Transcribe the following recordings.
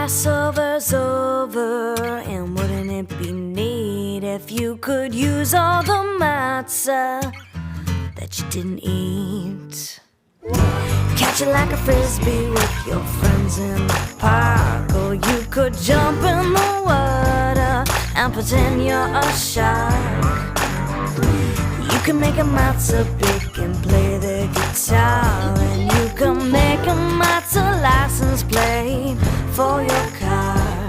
Passover's over, and wouldn't it be neat if you could use all the matzah that you didn't eat? Catch it like a frisbee with your friends in the park, or you could jump in the water and pretend you're a shark. You can make a matzah big and play the guitar, and you can make a matzah license plate for your car.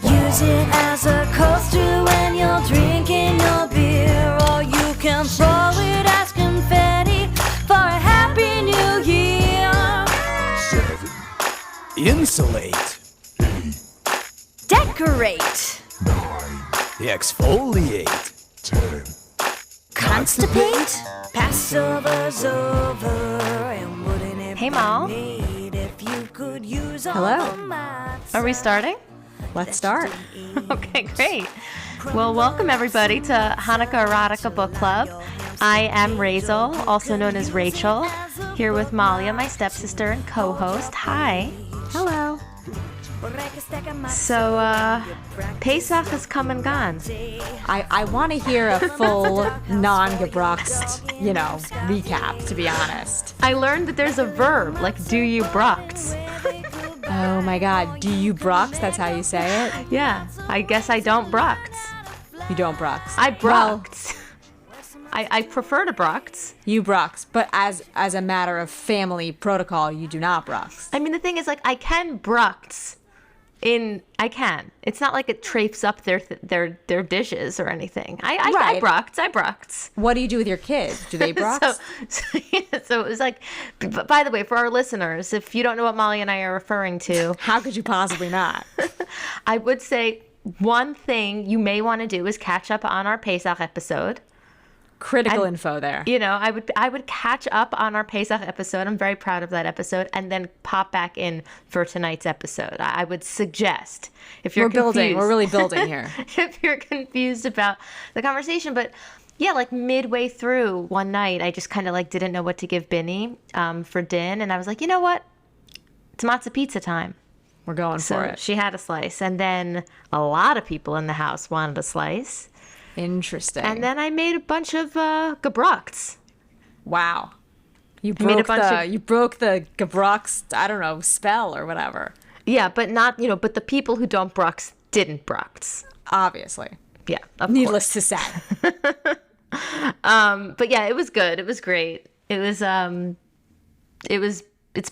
Use it as a coaster when you're drinking your beer, or you can throw it as confetti for a happy new year. 7. Insulate. 8. Decorate. 9. Exfoliate. 10. Constipate? Passover's over, and wouldn't it Hey, Mal. be neat if you could use all Hello. the matzah? Are we starting? Let's start. Okay, great. Well, welcome everybody to Hanukkah Erotica Book Club. I am Raizel, also known as Rachel, here with Malya, my stepsister and co-host. Hi. Hello. So, Pesach has come and gone. I want to hear a full non-gebruxed, recap, to be honest. I learned that there's a verb, like do you bruchts. Oh my God. Do you brux? That's how you say it? Yeah, I guess I don't bruchts. You don't brux. I Well, bruchts. I prefer to bruchts. you brux, but as a matter of family protocol, you do not brux. I mean, the thing is, like, I can bruchts. I can. It's not like it trapes up their dishes or anything. I Right. bruchts. I bruchts. What do you do with your kids? Do they brux? So it was like, by the way, for our listeners, if you don't know what Molly and I are referring to, How could you possibly not? I would say one thing you may want to do is catch up on our Pesach episode. Critical info there. I would catch up on our Pesach episode. I'm very proud of that episode, and then pop back in for tonight's episode. I would suggest if you're confused, We're really building here. if you're confused about the conversation. But yeah, like midway through one night, I just kind of like didn't know what to give Binny for din, and I was like, you know what? It's matzah pizza time. We're going So for it. she had a slice, and then a lot of people in the house wanted a slice. Interesting. And then I made a bunch of gebruchts. Wow. You made a broke bunch you broke the gebrux, I don't know, spell or whatever. Yeah, but not, but the people who don't brux didn't brux. Obviously. Yeah, of Needless to say. course. But yeah, it was good. It was great. It's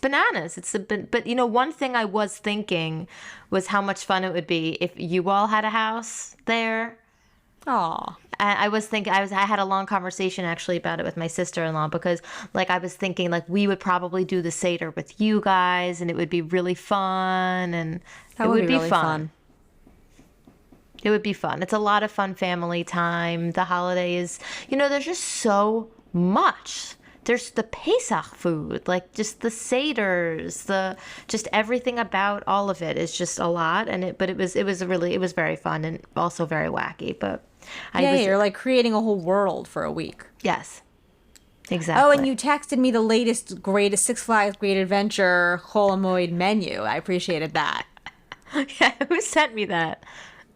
bananas. But one thing I was thinking was how much fun it would be if you all had a house there. Aw. I was thinking, I had a long conversation actually about it with my sister-in-law, because like I was thinking like we would probably do the Seder with you guys, and it would be really fun, and That it would would be be really fun. fun. It would be fun. It's a lot of fun family time. The holidays, there's just so much. There's the Pesach food, like just the Seders, just everything about all of it is just a lot. But it was very fun and also very wacky. But You're like creating a whole world for a week. Yes, exactly. Oh, and you texted me the latest, greatest Six Flags Great Adventure Holomoid menu. I appreciated that. Yeah, who sent me that?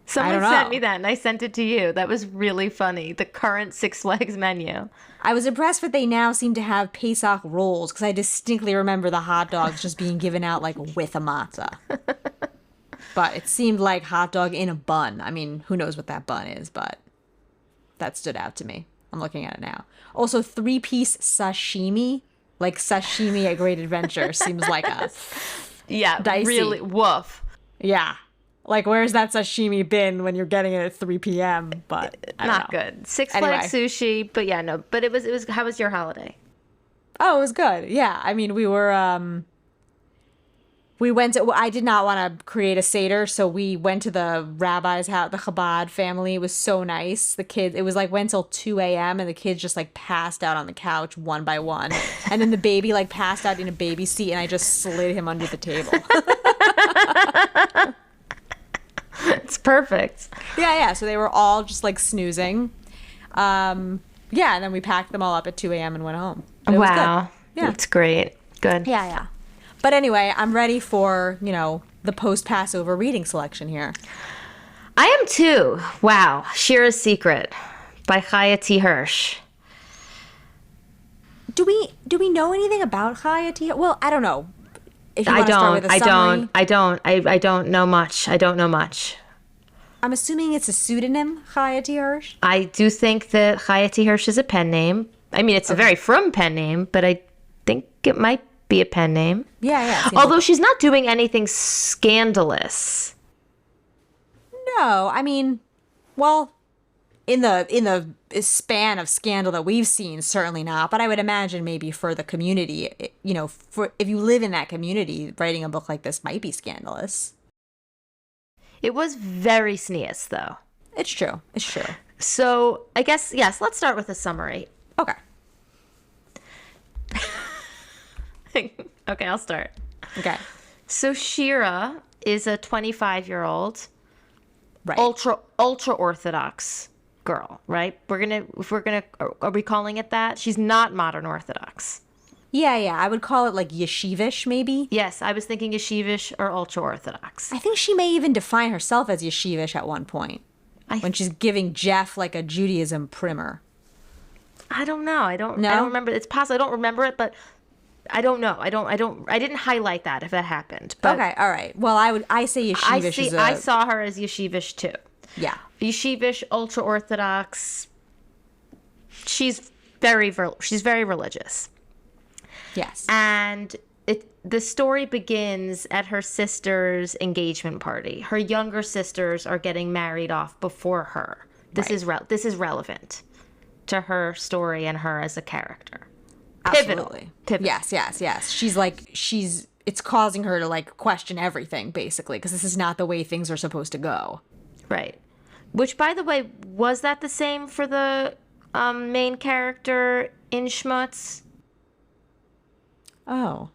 Someone don't sent know. me that, and I sent it to you. That was really funny. The current Six Flags menu. I was impressed that they now seem to have Pesach rolls, because I distinctly remember the hot dogs just being given out like with a matzah. But it seemed like hot dog in a bun. I mean, who knows what that bun is, but that stood out to me. I'm looking at it now. Also, 3-piece sashimi, like sashimi at Great Adventure, seems like a Yeah, Dicey. really woof. yeah. Like, where's that sashimi bin when you're getting it at 3 p.m.? But I don't Not know. good. Six Anyway. Flags sushi, but yeah, no. But it was. How was your holiday? Oh, it was good. Yeah, I mean, we went to, I did not want to create a Seder, so we went to the rabbi's house, the Chabad family. It was so nice. The kids, it was like went till 2 a.m. and the kids just like passed out on the couch one by one. And then the baby like passed out in a baby seat, and I just slid him under the table. It's perfect. Yeah. So they were all just like snoozing. And then we packed them all up at 2 a.m. and went home. But it was Wow. good. Yeah. It's great. Good. Yeah. But anyway, I'm ready for, the post-Passover reading selection here. I am too. Wow. Shira's Secret by Chaya T. Hirsch. Do we know anything about Chaya T? Well, I don't know. If you want to start with a summary. I don't know much. I don't know much. I'm assuming it's a pseudonym, Chaya T. Hirsch. I do think that Chaya T. Hirsch is a pen name. I mean, it's a very frum pen name, but I think it might be a pen name. Yeah. Although she's not doing anything scandalous. No, I mean, well, in the span of scandal that we've seen, certainly not. But I would imagine maybe for the community, for if you live in that community, writing a book like this might be scandalous. It was very sneeze, though. It's true. So I guess, yes, let's start with a summary. Okay. Okay, I'll start. Okay. So Shira is a 25-year-old, Right. ultra orthodox girl, right? Are we calling it that? She's not modern Orthodox. Yeah. I would call it like yeshivish, maybe. Yes, I was thinking yeshivish or ultra Orthodox. I think she may even define herself as yeshivish at one point when she's giving Jeff like a Judaism primer. I don't know. I don't No? remember. It's possible. I don't remember it, but I don't know. I didn't highlight that if that happened. But Okay, all right. Well, I say yeshivish I saw her as yeshivish too. Yeah. Yeshivish, ultra Orthodox. She's very religious. Yes. And the story begins at her sister's engagement party. Her younger sisters are getting married off before her. This is relevant to her story and her as a character. Absolutely. Pivotal. Yes. It's causing her to like question everything basically because this is not the way things are supposed to go. Right. Which, by the way, was that the same for the main character in Schmutz? Oh.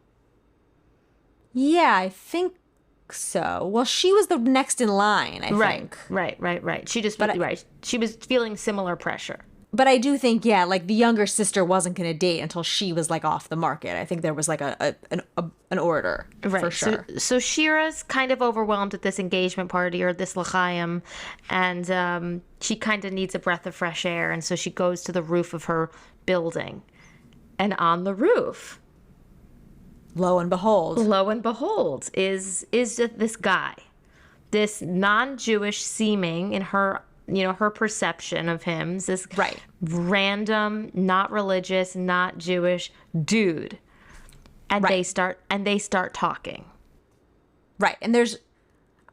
Yeah, I think so. Well, she was the next in line, I think. Right. She was feeling similar pressure. But I do think, yeah, like the younger sister wasn't going to date until she was like off the market. I think there was like an order for sure. So Shira's kind of overwhelmed at this engagement party or this l'chaim, and she kind of needs a breath of fresh air, and so she goes to the roof of her building, and on the roof, lo and behold, is this guy, this non-Jewish seeming in her. Her perception of him is this random, not religious, not Jewish dude. And they start talking. Right. And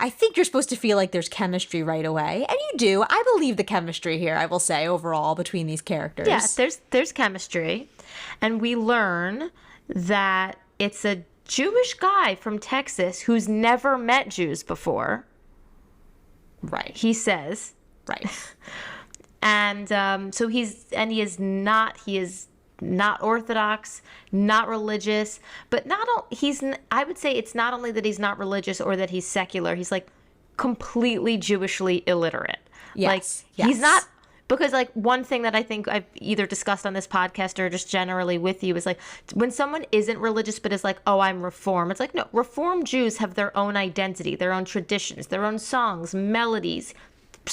I think you're supposed to feel like there's chemistry right away. And you do. I believe the chemistry here, I will say, overall, between these characters. Yeah, there's chemistry. And we learn that it's a Jewish guy from Texas who's never met Jews before. Right. He says. Right. And so he is not Orthodox, not religious, but I would say it's not only that he's not religious or that he's secular, he's like completely Jewishly illiterate. Yes. He's not, because like one thing that I think I've either discussed on this podcast or just generally with you is like when someone isn't religious but is like, oh, I'm Reform. It's like, no, Reform Jews have their own identity, their own traditions, their own songs, melodies,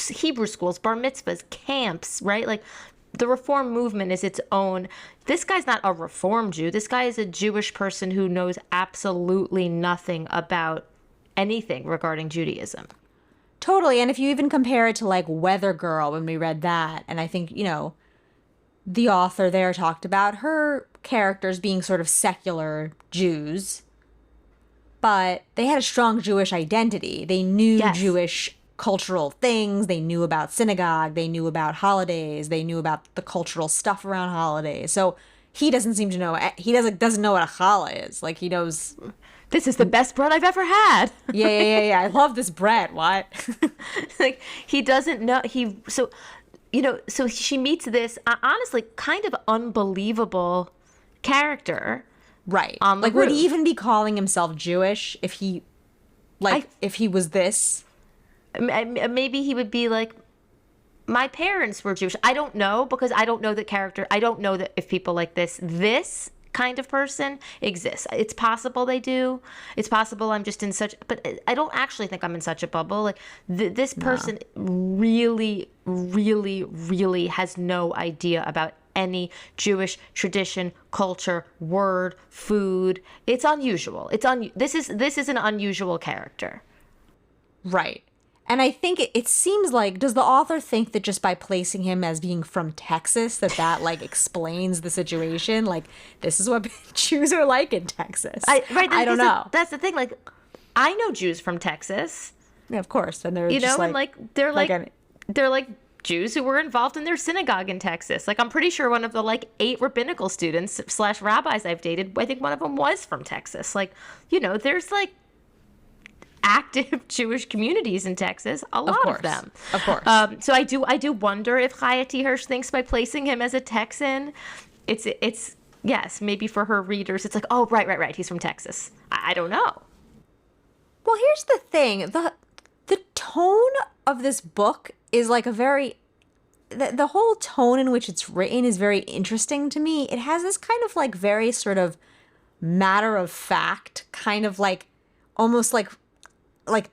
Hebrew schools, bar mitzvahs, camps, right? Like the Reform movement is its own. This guy's not a Reform Jew. This guy is a Jewish person who knows absolutely nothing about anything regarding Judaism. Totally. And if you even compare it to like Weather Girl, when we read that, and I think, the author there talked about her characters being sort of secular Jews, but they had a strong Jewish identity. They knew Jewish cultural things. They knew about synagogue. They knew about holidays. They knew about the cultural stuff around holidays. So he doesn't seem to know. He doesn't know what a challah is. Like he knows. This is the best bread I've ever had. Yeah. I love this bread. What? Like he doesn't know. So she meets this honestly kind of unbelievable character. Right. Like would he even be calling himself Jewish if he was this? Maybe he would be like, my parents were Jewish. I don't know, because I don't know the character. I don't know that if people like this kind of person exists. It's possible they do. It's possible I'm just in such, but I don't actually think I'm in such a bubble. Like this person really, really, really has no idea about any Jewish tradition, culture, word, food. It's unusual. This is an unusual character. Right. And I think it seems like, does the author think that just by placing him as being from Texas, that like explains the situation? Like, this is what Jews are like in Texas. I don't know. That's the thing. Like, I know Jews from Texas. Yeah, of course. And they're you just know, and they're like Jews who were involved in their synagogue in Texas. Like, I'm pretty sure one of the 8 rabbinical students / rabbis I've dated, I think one of them was from Texas. Like, there's active Jewish communities in Texas, a lot of them. Of course. So I do wonder if Chaya T. Hirsch thinks by placing him as a Texan, it's yes, maybe for her readers, it's like, oh, right, he's from Texas. I don't know. Well, here's the thing. The tone of this book is like a very... The whole tone in which it's written is very interesting to me. It has this kind of very sort of matter-of-fact kind of almost like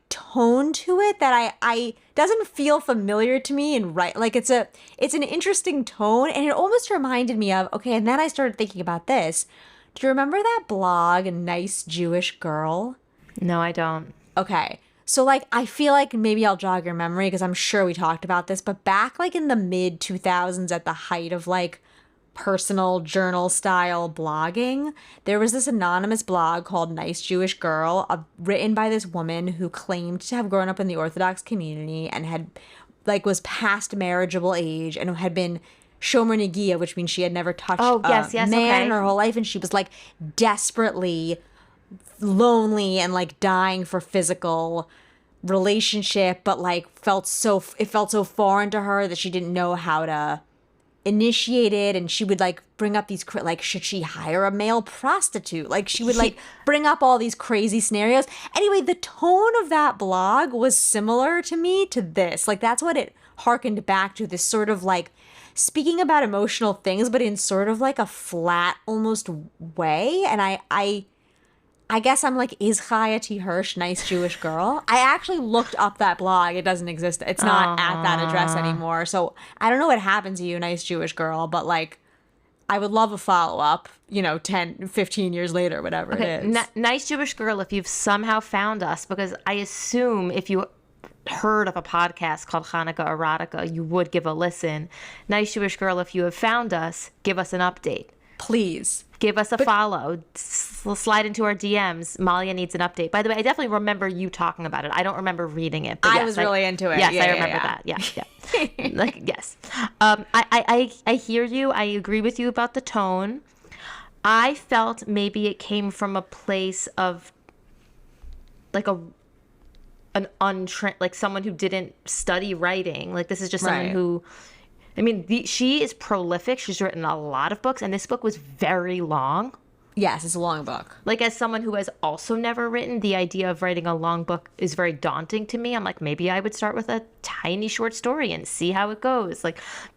tone to it that I doesn't feel familiar to me and it's an interesting tone, and it almost reminded me of, okay, and then I started thinking about this. Do you remember that blog, Nice Jewish Girl? No, I don't. Okay. So I feel like maybe I'll jog your memory because I'm sure we talked about this, but back in the mid 2000s at the height of personal journal style blogging, there was this anonymous blog called Nice Jewish Girl, written by this woman who claimed to have grown up in the Orthodox community and had was past marriageable age and had been shomer negia, which means she had never touched a man in her whole life, and she was desperately lonely and dying for physical relationship, but it felt so foreign to her that she didn't know how to initiated, and she would bring up these should she hire a male prostitute? She would bring up all these crazy scenarios. Anyway, the tone of that blog was similar to me to this. That's what it harkened back to, this sort of speaking about emotional things, but in sort of a flat almost way. And I guess I'm is Chaya T. Hirsch Nice Jewish Girl? I actually looked up that blog. It doesn't exist. It's not at that address anymore. So I don't know what happened to you, Nice Jewish Girl, but I would love a follow-up, 10, 15 years later, whatever it is. Nice Jewish Girl, if you've somehow found us, because I assume if you heard of a podcast called Hanukkah Erotica, you would give a listen. Nice Jewish Girl, if you have found us, give us an update. Please. Give us a follow. Slide into our DMs. Malya needs an update. By the way, I definitely remember you talking about it. I don't remember reading it. But I was really into it. Yes, I remember that. Yeah. Yes. I hear you. I agree with you about the tone. I felt maybe it came from a place of someone who didn't study writing. This is just someone who... I mean, she is prolific. She's written a lot of books, and this book was very long. Yes, it's a long book. As someone who has also never written, the idea of writing a long book is very daunting to me. I'm maybe I would start with a tiny short story and see how it goes.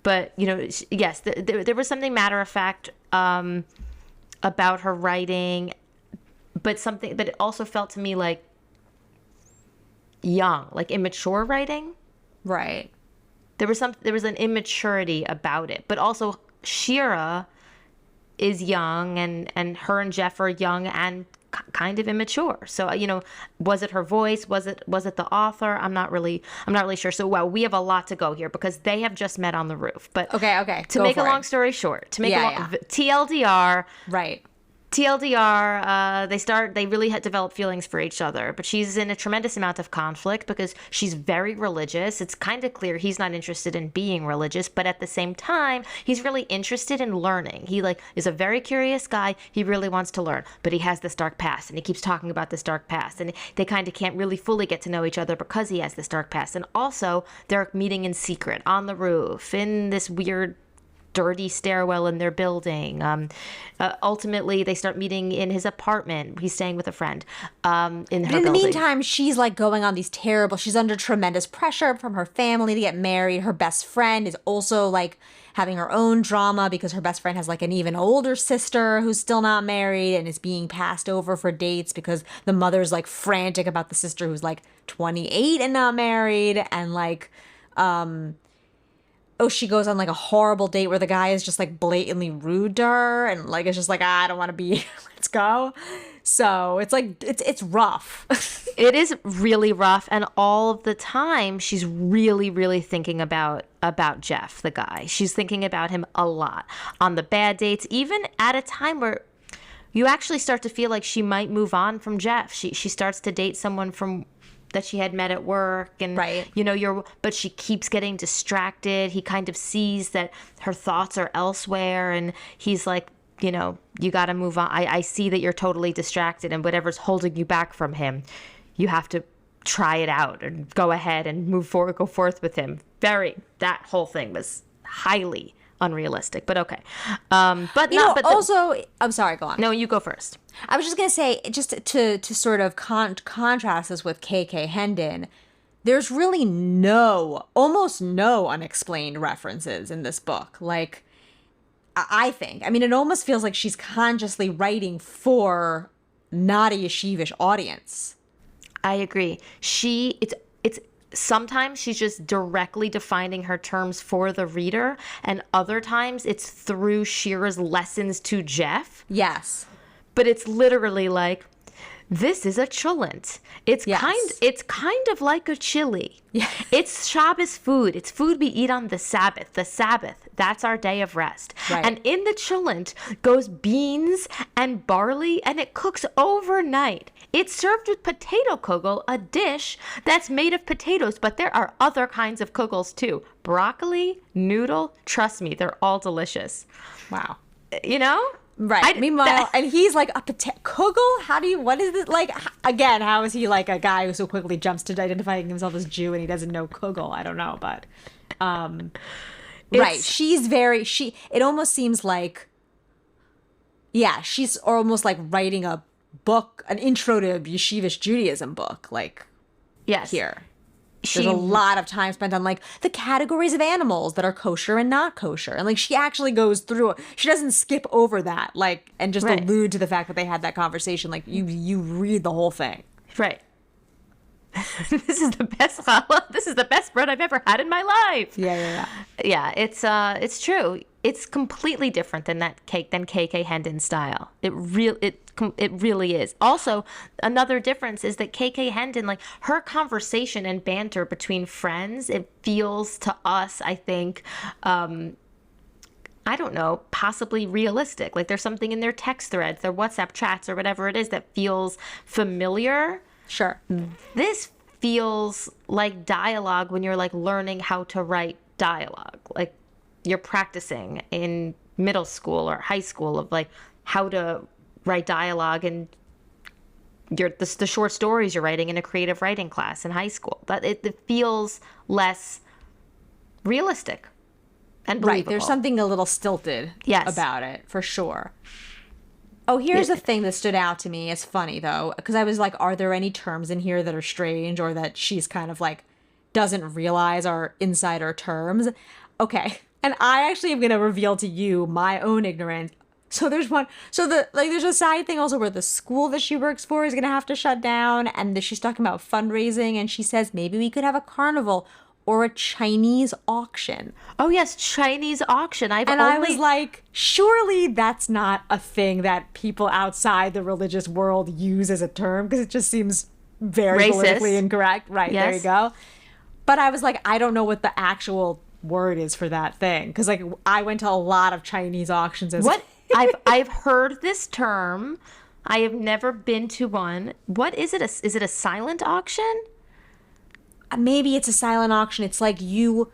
But, yes, there was something matter-of-fact about her writing, but it also felt to me young, immature writing. Right. There was an immaturity about it, but also Shira is young, and her and Jeff are young and kind of immature. So was it her voice? Was it the author? I'm not really sure. So we have a lot to go here because they have just met on the roof. But okay. To make a long story short, TLDR, right. TLDR, they really had developed feelings for each other, but she's in a tremendous amount of conflict because she's very religious. It's kind of clear he's not interested in being religious, but at the same time, he's really interested in learning. He is a very curious guy. He really wants to learn, but he has this dark past, and he keeps talking about this dark past, and they kind of can't really fully get to know each other because he has this dark past. And also, they're meeting in secret on the roof in this weird dirty stairwell in their building. Ultimately, they start meeting in his apartment. He's staying with a friend in her In the building. meantime, she's like going on these she's under tremendous pressure from her family to get married. Her best friend is also like having her own drama because her best friend has like an even older sister who's still not married and is being passed over for dates because the mother's like frantic about the sister who's like 28 and not married. And like, she goes on like a horrible date where the guy is just like blatantly rude to her and like it's just like, I don't want to be let's go. So it's like it's rough. It is really rough, and all of the time she's really, really thinking about Jeff, the guy. She's thinking about him a lot on the bad dates, even at a time where you actually start to feel like she might move on from Jeff. She starts to date someone from that she had met at work, and right. But she keeps getting distracted. He kind of sees that her thoughts are elsewhere, and he's like, you got to move on. I see that you're totally distracted, and whatever's holding you back from him, you have to try it out and go ahead and move forward, go forth with him. That whole thing was highly unrealistic, but okay. I'm sorry, go on. No, you go first. I was just going to say, just to sort of contrast this with KK Hendon, there's really almost no unexplained references in this book. Like, I think. I mean, it almost feels like she's consciously writing for not a yeshivish audience. I agree. It's sometimes she's just directly defining her terms for the reader, and other times it's through Shira's lessons to Jeff. Yes. But it's literally like, this is a cholent. It's kind of like a chili. Yeah. It's Shabbos food. It's food we eat on the Sabbath. The Sabbath, that's our day of rest. Right. And in the cholent goes beans and barley, and it cooks overnight. It's served with potato kugel, a dish that's made of potatoes, but there are other kinds of kugels too. Broccoli, noodle, trust me, they're all delicious. Wow. Right. Meanwhile, and he's like, a kugel? What is this? Like, again, how is he like a guy who so quickly jumps to identifying himself as Jew and he doesn't know kugel? I don't know, but, right. It almost seems like, she's almost like writing a book, an intro to Yeshivish Judaism book, like, yes. Here. There's a lot of time spent on like the categories of animals that are kosher and not kosher. And like she actually goes through it. She doesn't skip over that, like, and just allude to the fact that they had that conversation. Like you read the whole thing. Right. This is the best challah. This is the best bread I've ever had in my life. Yeah. Yeah, it's true. It's completely different than KK Hendon's style. It really is. Also, another difference is that KK Hendon, like her conversation and banter between friends, it feels to us, I think, I don't know, possibly realistic. Like there's something in their text threads, their WhatsApp chats, or whatever it is that feels familiar. Sure. This feels like dialogue when you're like learning how to write dialogue. Like you're practicing in middle school or high school of like how to write dialogue, and the short stories you're writing in a creative writing class in high school. But it feels less realistic and believable. Right. There's something a little stilted about it, for sure. Oh, here's a thing that stood out to me. It's funny, though, because I was like, are there any terms in here that are strange or that she's kind of like doesn't realize are insider terms? Okay. And I actually am going to reveal to you my own ignorance. So there's there's a side thing also where the school that she works for is going to have to shut down, and she's talking about fundraising, and she says maybe we could have a carnival or a Chinese auction. Oh yes, Chinese auction. I was like, surely that's not a thing that people outside the religious world use as a term, because it just seems very racist. Politically incorrect. Right, yes. There you go. But I was like, I don't know what the actual word is for that thing, because like I went to a lot of Chinese auctions as what I've heard this term. I have never been to one. What is it? Is it a silent auction? Maybe it's a silent auction. It's like you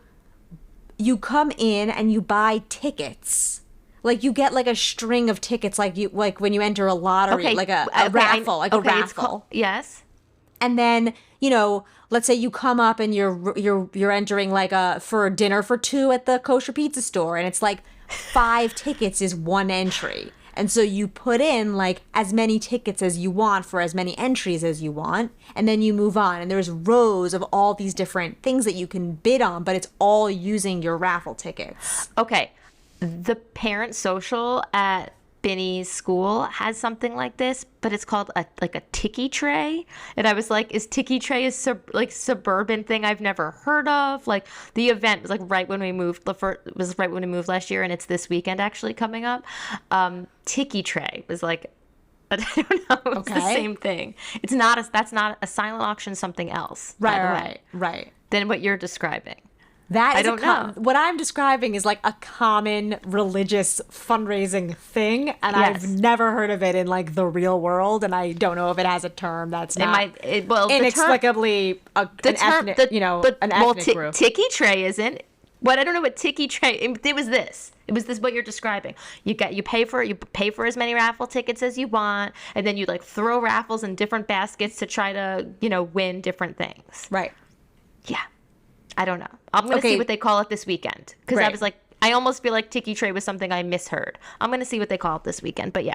come in and you buy tickets. Like you get like a string of tickets, like when you enter a lottery, like a raffle, a raffle. Yes. And then, let's say you come up and you're entering like for a dinner for two at the kosher pizza store, and it's like 5 tickets is 1 entry. And so you put in like as many tickets as you want for as many entries as you want, and then you move on. And there's rows of all these different things that you can bid on, but it's all using your raffle tickets. Okay. The parent social at Binny's school has something like this, but it's called a tiki tray. And I was like, is tiki tray a suburban thing I've never heard of? Like the event was like right when we moved. Was right when we moved last year, and it's this weekend actually coming up. Tiki tray was like, I don't know. It's the same thing. It's not. That's not a silent auction. Something else. Right. Than what you're describing. That is I don't know. What I'm describing is like a common religious fundraising thing, and I've never heard of it in like the real world, and I don't know if it has a term that's not inexplicably an ethnic group. Tiki tray isn't. What I don't know what tiki tray. It was this. It was this what you're describing. You pay for it. You pay for as many raffle tickets as you want, and then you like throw raffles in different baskets to try to win different things. Right. Yeah. I don't know. I'm going to see what they call it this weekend. Because I was like, I almost feel like tiki tray was something I misheard. I'm going to see what they call it this weekend. But yeah,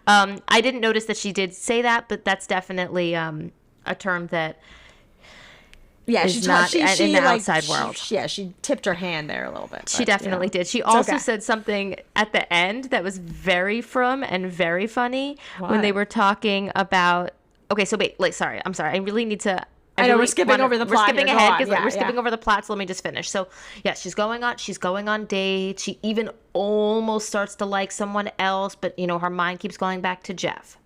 I didn't notice that she did say that, but that's definitely a term that is not in the outside world. She tipped her hand there a little bit. She definitely did. She also said something at the end that was very frum and very funny when they were talking about... Okay, so wait, sorry. I'm sorry. I really need to... I know we're skipping over the plot. We're skipping ahead because we're skipping over the plot. So let me just finish. So yeah, she's going on dates. She even almost starts to like someone else, but her mind keeps going back to Jeff.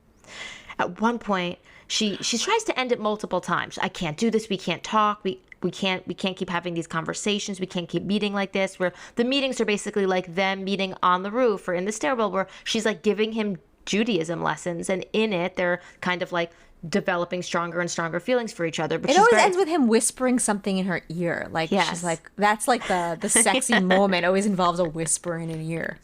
At one point, she tries to end it multiple times. I can't do this. We can't talk. We can't keep having these conversations. We can't keep meeting like this. Where the meetings are basically like them meeting on the roof or in the stairwell, where she's like giving him Judaism lessons, and in it they're kind of like developing stronger and stronger feelings for each other. But it always ends with him whispering something in her ear. Like she's like, that's like the sexy moment always involves a whisper in an ear.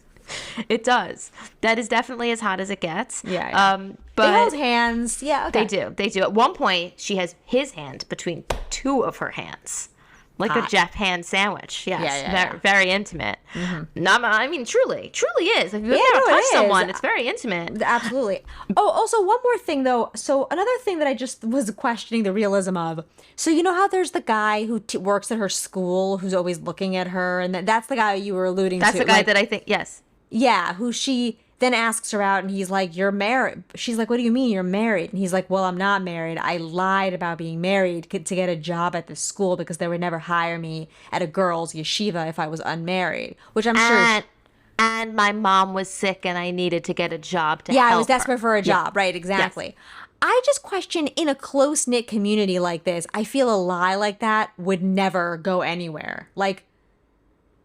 It does. That is definitely as hot as it gets. Yeah. But they hold hands. Yeah. Okay. They do. At one point, she has his hand between 2 of her hands. Like a Jeff hand sandwich. Yes. Very intimate. Mm-hmm. I mean, truly is. If you've ever touched someone, it's very intimate. Absolutely. Oh, also, one more thing, though. So another thing that I just was questioning the realism of. So you know how there's the guy who works at her school who's always looking at her? And that's the guy you were alluding to. That's the guy that I think, yes. Yeah, who she... then asks her out, and he's like, you're married. She's like, what do you mean you're married? And he's like, well, I'm not married. I lied about being married to get a job at this school because they would never hire me at a girls' yeshiva if I was unmarried, which I'm sure... And my mom was sick, and I needed to get a job to help her. Yeah, I was desperate for a job. Yeah. Right, exactly. Yes. I just question, in a close-knit community like this, I feel a lie like that would never go anywhere. Like,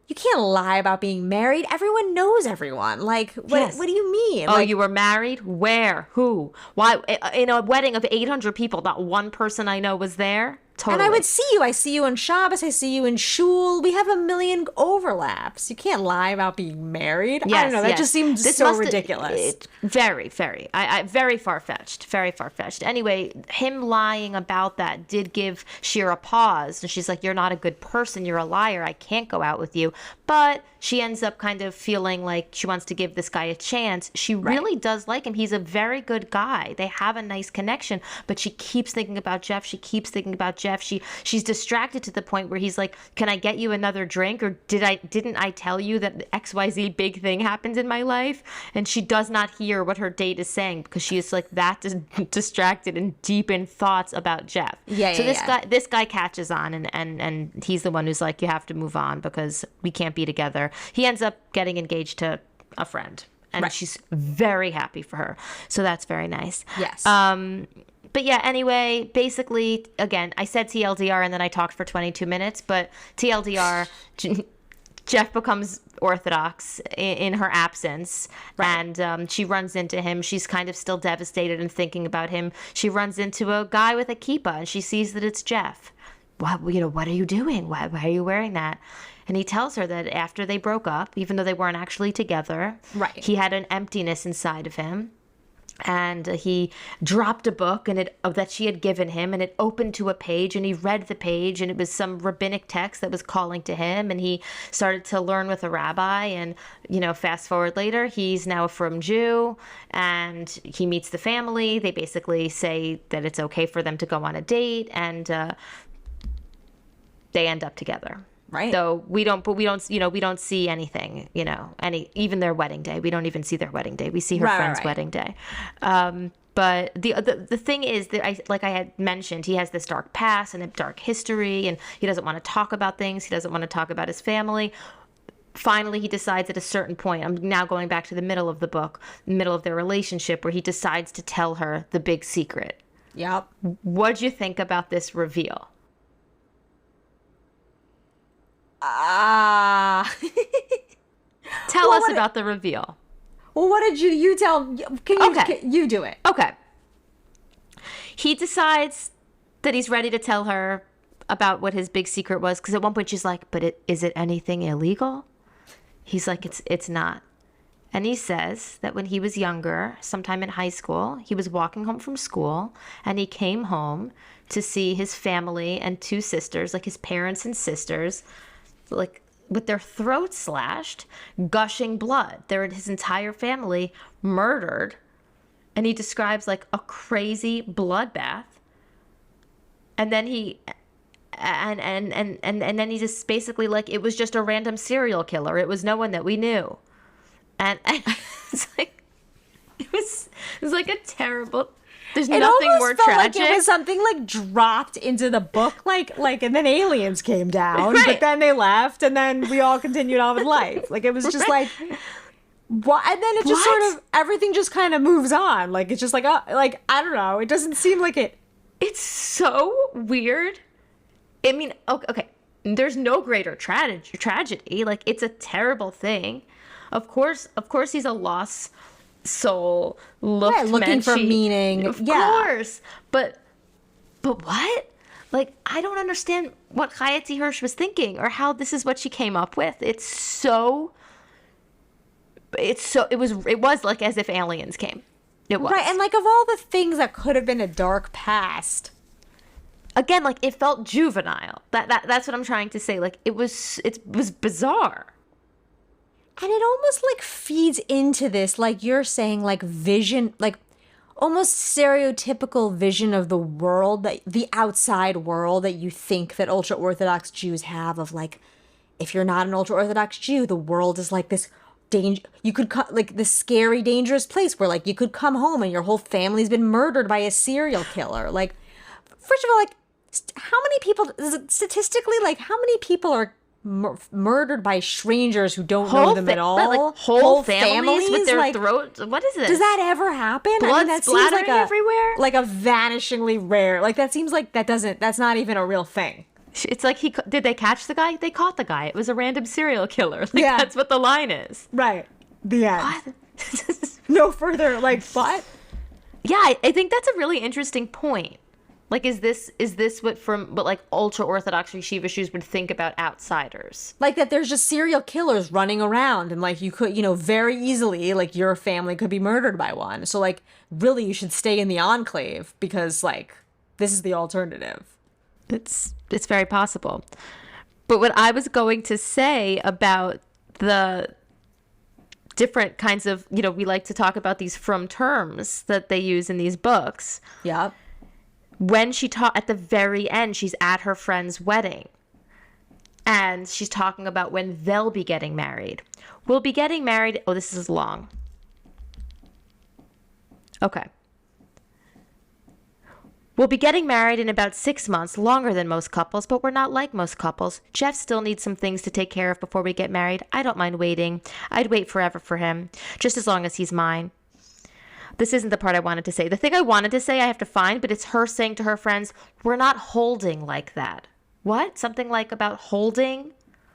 you can't lie about being married. Everyone knows everyone. Like, what do you mean? Oh, you were married? Where? Who? Why? In a wedding of 800 people, not one person I know was there? Totally. And I would see you. I see you on Shabbos. I see you in shul. We have a million overlaps. You can't lie about being married. Yes, I don't know. That just seems so ridiculous. Very, very. Very far-fetched. Very far-fetched. Anyway, him lying about that did give Shira pause. And she's like, you're not a good person. You're a liar. I can't go out with you. But she ends up kind of feeling like she wants to give this guy a chance. She really does like him. He's a very good guy. They have a nice connection. But she keeps thinking about Jeff. She keeps thinking about Jeff. She's distracted to the point where he's like, can I get you another drink? Or didn't I tell you that XYZ big thing happened in my life? And she does not hear what her date is saying because she is like that distracted and deep in thoughts about Jeff. This guy catches on and he's the one who's like, you have to move on because we can't be together. He ends up getting engaged to a friend. And she's very happy for her. So that's very nice. Yes. But yeah, anyway, basically, again, I said TLDR and then I talked for 22 minutes. But TLDR, Jeff becomes Orthodox in her absence. Right. And she runs into him. She's kind of still devastated and thinking about him. She runs into a guy with a kippah and she sees that it's Jeff. What are you doing? Why are you wearing that? And he tells her that after they broke up, even though they weren't actually together, he had an emptiness inside of him. And he dropped a book that she had given him, and it opened to a page, and he read the page, and it was some rabbinic text that was calling to him, and he started to learn with a rabbi. And fast forward later, he's now a frum Jew, and he meets the family. They basically say that it's okay for them to go on a date, and they end up together. Right. So we don't see anything, even their wedding day. We don't even see their wedding day. We see her friend's wedding day. But the thing is that like I had mentioned, he has this dark past and a dark history, and he doesn't want to talk about things. He doesn't want to talk about his family. Finally, he decides at a certain point, I'm now going back to the middle of the book, middle of their relationship, where he decides to tell her the big secret. Yep. What'd you think about this reveal? Tell us about the reveal. Well, what did you tell? Can you do it? Okay. He decides that he's ready to tell her about what his big secret was, because at one point she's like, "But is it anything illegal?" He's like, "It's not." And he says that when he was younger, sometime in high school, he was walking home from school, and he came home to see his family and two sisters, like his parents and sisters, like with their throats slashed, gushing blood. His entire family murdered. And he describes like a crazy bloodbath. And then and then he just basically like, it was just a random serial killer. It was no one that we knew. And it's like, it was like a terrible. There's nothing more tragic. Like it was something like dropped into the book, like, and then aliens came down, right. But then they left, and then we all continued on with life. Like it was just like, what? And then it just sort of everything just kind of moves on. Like it's just like, I don't know. It doesn't seem like it. It's so weird. I mean, okay. There's no greater tragedy. Like it's a terrible thing. Of course, he's a lost soul looking for meaning. Of course. But what? Like, I don't understand what Chaya T. Hirsch was thinking or how this is what she came up with. It was like as if aliens came. It was. Right, and like of all the things that could have been a dark past. Again, like it felt juvenile. That's what I'm trying to say. Like it was bizarre. And it almost like feeds into this, like you're saying, like vision, like almost stereotypical vision of the world, that the outside world that you think that ultra-Orthodox Jews have, of like, if you're not an ultra-Orthodox Jew, the world is like this danger. You could like this scary, dangerous place where like you could come home and your whole family's been murdered by a serial killer. Like, first of all, like how many people, statistically, like how many people are murdered by strangers who don't know them at all? Like whole families with their like, throats. What is this? Does that ever happen? Blood that splattering seems like everywhere? Like a vanishingly rare. Like that seems like that's not even a real thing. It's like did they catch the guy? They caught the guy. It was a random serial killer. Like yeah. That's what the line is. Right. The end. What? No further. Like what? Yeah, I think that's a really interesting point. Like, is this what like ultra-Orthodox yeshiva Jews would think about outsiders? Like that there's just serial killers running around, and like you could, very easily, like your family could be murdered by one. So like really you should stay in the enclave because like this is the alternative. It's very possible. But what I was going to say about the different kinds of, we like to talk about these frum terms that they use in these books. Yep. When she at the very end, she's at her friend's wedding. And she's talking about when they'll be getting married. We'll be getting married. Oh, this is long. Okay. We'll be getting married in about 6 months, longer than most couples, but we're not like most couples. Jeff still needs some things to take care of before we get married. I don't mind waiting. I'd wait forever for him, just as long as he's mine. This isn't the part I wanted to say. The thing I wanted to say I have to find, but it's her saying to her friends, we're not holding like that. What? Something like about holding?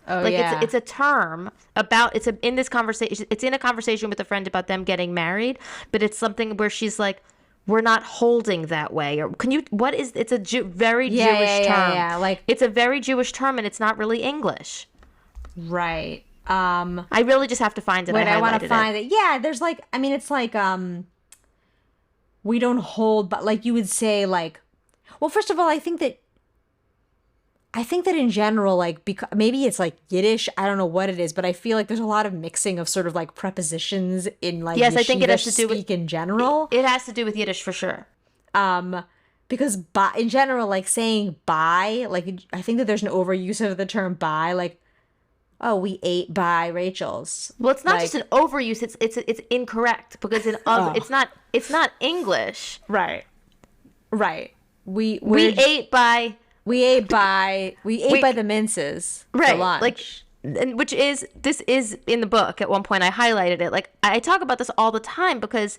Oh, like yeah. It's a term about, in this conversation, it's in a conversation with a friend about them getting married, but it's something where she's like, we're not holding that way. Or it's a very Jewish term. Yeah, like it's a very Jewish term and it's not really English. Right. I really just have to find it. Wait, I want to find it. Yeah, there's like, I mean, it's like, we don't hold, but like you would say, like, well, first of all, I think that in general, like, because maybe it's like Yiddish, I don't know what it is, but I feel like there's a lot of mixing of sort of like prepositions in like Yes, I think it has yeshiva to do with speak in general. It has to do with Yiddish for sure. Because in general, like saying bye, like I think that there's an overuse of the term bye, like, oh, we ate by Rachel's. Well, it's not Like, just an overuse. It's incorrect because it's not English. right, right. We ate by the minces for right, lunch. like, and this is in the book. At one point, I highlighted it. Like, I talk about this all the time because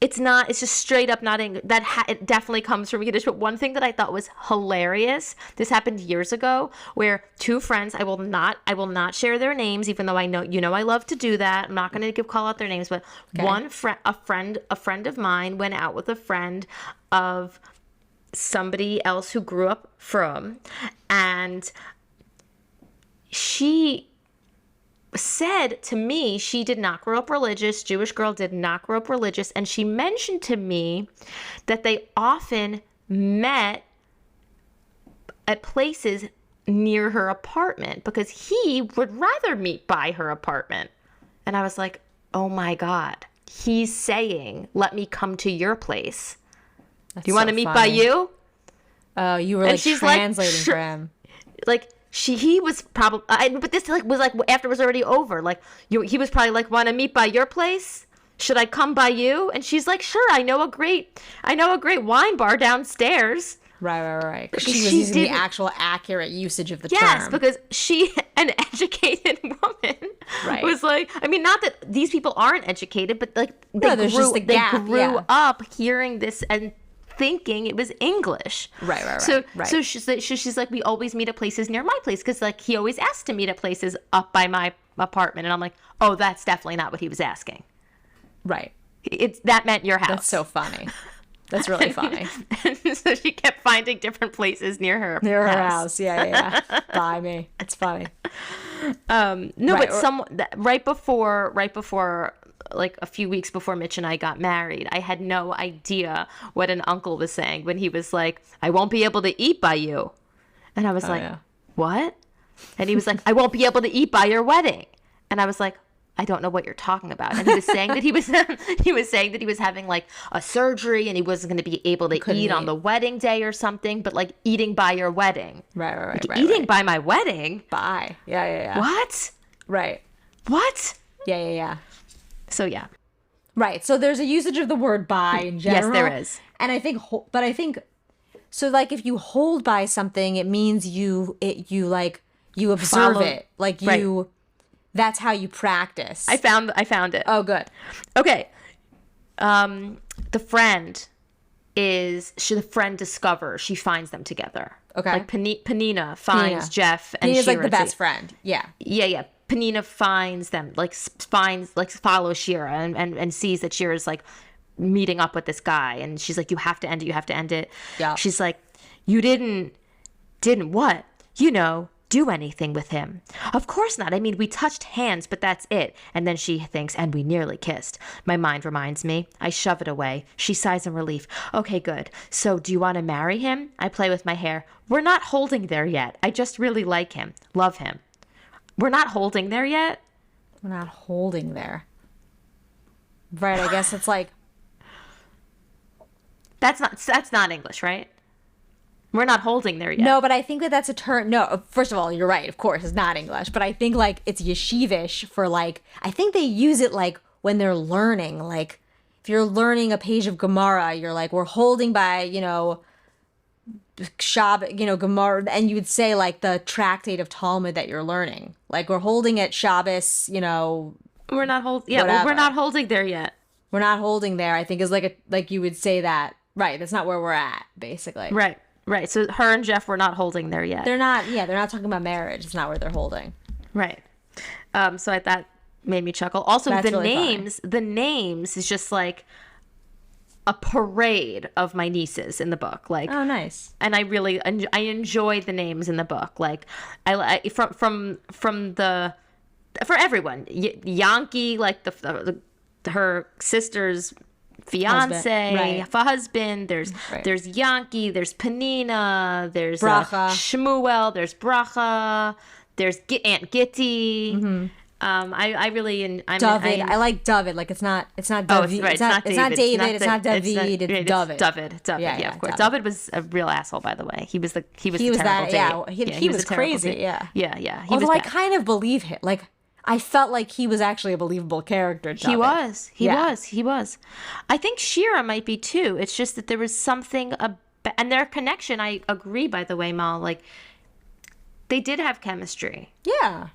it's just straight up not English. It definitely comes from Yiddish. But one thing that I thought was hilarious, this happened years ago, where two friends, I will not share their names, even though I know, I love to do that. I'm not going to call out their names, but Okay. a friend of mine went out with a friend of somebody else who grew up from, and she said to me she did not grow up religious. Jewish girl did not grow up religious. And she mentioned to me that they often met at places near her apartment because he would rather meet by her apartment. And I was like, oh my God, he's saying, let me come to your place. Do you want to meet by you? Oh, you were And like she's translating like, for him. Like, he was probably, but this like was like after it was already over. Like, he was probably like, want to meet by your place? Should I come by you? And she's like, sure. I know a great wine bar downstairs. Right. Because She was she using the didn't- actual accurate usage of the Yes, term. because she, an educated woman, Right. was like, I mean, not that these people aren't educated, but like No, there's just a gap, they grew yeah. up hearing this and thinking it was English. Right. So she's like, we always meet at places near my place because like he always asked to meet at places up by my apartment, and I'm like, oh, that's definitely not what he was asking. Right. That meant your house. That's so funny. That's really funny. And so she kept finding different places near her Near her house. Yeah. By me. It's funny. No, Right, but right before, like a few weeks before Mitch and I got married, I had no idea what an uncle was saying when he was like, I won't be able to eat by you. And I was like, yeah. what? And he was like, I won't be able to eat by your wedding. And I was like, I don't know what you're talking about. And he was saying that he was having like a surgery and he wasn't going to be able to eat on the wedding day or something, but like eating by your wedding. Right. Eating by my wedding? By. Yeah. What? Right. What? Yeah. So yeah. Right. So there's a usage of the word by in general. Yes, there is. And I think so. Like if you hold by something, it means you observe Follow- it. Like you. That's how you practice. I found it. Oh, good. Okay. The friend discovers, she finds them together. Okay. Like Panina finds Panina. Jeff and He's Shira. like the best friend. Yeah. Yeah. Panina finds them, follows Shira and sees that Shira's like meeting up with this guy, and she's like, you have to end it. Yeah. She's like, you didn't what? Do anything with him. Of course not. I mean, we touched hands, but that's it. And then she thinks, and we nearly kissed. My mind reminds me. I shove it away. She sighs in relief. Okay, good. So do you want to marry him? I play with my hair. We're not holding there yet. I just really like him. Love him. We're not holding there yet? We're not holding there. Right. I guess it's like. That's not English, right? We're not holding there yet. No, but I think that that's a term. No, first of all, you're right. Of course, it's not English. But I think like it's yeshivish for like, I think they use it like when they're learning. Like if you're learning a page of Gemara, you're like, we're holding by, Gemara. And you would say like the tractate of Talmud that you're learning. Like we're holding at Shabbos, We're not holding. Yeah, Whatever. we're not holding there yet. we're not holding there, I think is like you would say that. Right. That's not where we're at, basically. Right. So her and Jeff were not holding there yet. They're not talking about marriage. It's not where they're holding. Right. So that made me chuckle. Also, That's the really names is just like a parade of my nieces in the book. Like, Oh, nice. and I really I enjoy the names in the book. Like, I from the for everyone. Yankee, like her sister's fiance, Right. husband. There's Yankee. There's Penina. There's Bracha. Shmuel. There's Bracha. There's Aunt Gitty. I really David. I like David. Like it's not David. Oh, right. It's not David. It's not David. It's David. David. Yeah, of course. David. David was a real asshole, by the way. He was the terrible that. date. Yeah, he was a terrible crazy. date. Yeah. Yeah. He Although was I bad. kind of believe him. Like I felt like he was actually a believable character. David. He was. Yeah. He was. I think Shira might be too. It's just that there was something and their connection. I agree. By the way, Mal, like they did have chemistry. Yeah.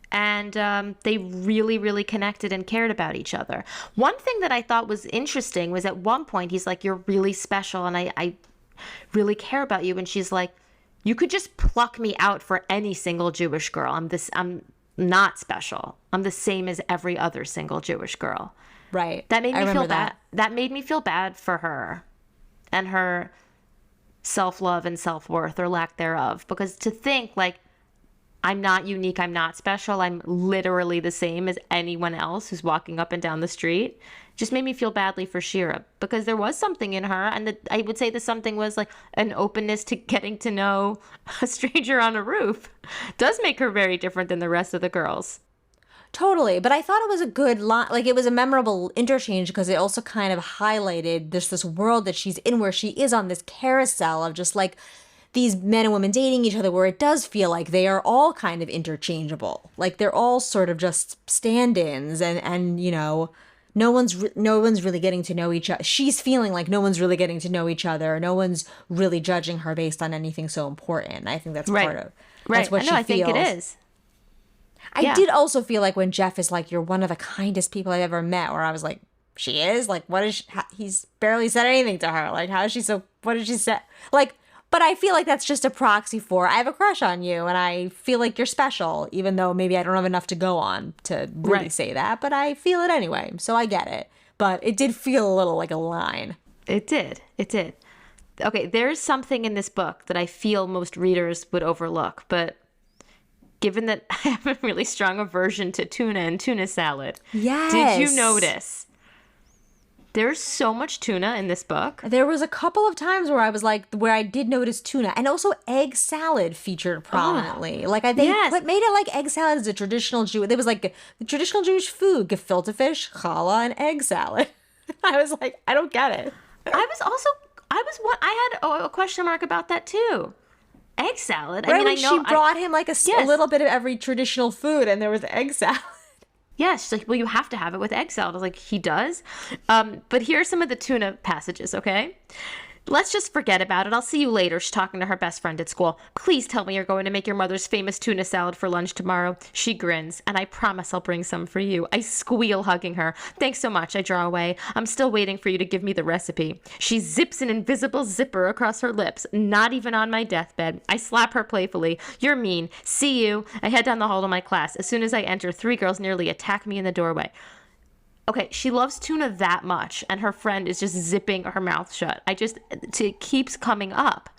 And they really, really connected and cared about each other. One thing that I thought was interesting was at one point he's like, "You're really special, and I really care about you." And she's like, "You could just pluck me out for any single Jewish girl. I'm not special. I'm the same as every other single Jewish girl." Right. That made I me feel remember bad. That made me feel bad for her and her self-love and self-worth or lack thereof. Because to think like, I'm not unique, I'm not special, I'm literally the same as anyone else who's walking up and down the street, just made me feel badly for Shira, because there was something in her, and I would say the something was like an openness to getting to know a stranger on a roof. Does make her very different than the rest of the girls. Totally, but I thought it was a good line. Like it was a memorable interchange because it also kind of highlighted this world that she's in, where she is on this carousel of just like these men and women dating each other, where it does feel like they are all kind of interchangeable. Like they're all sort of just stand-ins, and you know, no one's really getting to know each other. She's feeling like no one's really getting to know each other. No one's really judging her based on anything so important. I think that's part of that's what she feels. I think it is. I did also feel like when Jeff is like, "You're one of the kindest people I've ever met," where I was like, "She is? Like, what is she, he's barely said anything to her. Like, how is she so, what did she say?" Like, but I feel like that's just a proxy for, I have a crush on you and I feel like you're special, even though maybe I don't have enough to go on to really say that, but I feel it anyway. So I get it. But it did feel a little like a line. It did. Okay, there's something in this book that I feel most readers would overlook, but given that I have a really strong aversion to tuna and tuna salad, Yes. did you notice there's so much tuna in this book? There was a couple of times where I was like, where I did notice tuna, and also egg salad featured prominently. Like made it like egg salad is a traditional Jew. There was like the traditional Jewish food, gefilte fish, challah, and egg salad. I was like, I don't get it. I had a question mark about that too. Egg salad. Right, I mean, when I know she brought him like a little bit of every traditional food, and there was egg salad. Yeah, she's like, well, you have to have it with egg salad. I was like, he does? But here are some of the tuna passages, okay? Let's just forget about it. I'll see you later. She's talking to her best friend at school. Please tell me you're going to make your mother's famous tuna salad for lunch tomorrow. She grins, and I promise I'll bring some for you. I squeal, hugging her. Thanks so much. I draw away. I'm still waiting for you to give me the recipe. She zips an invisible zipper across her lips, not even on my deathbed. I slap her playfully. You're mean. See you. I head down the hall to my class. As soon as I enter, 3 girls nearly attack me in the doorway. Okay, she loves tuna that much, and her friend is just zipping her mouth shut. It keeps coming up.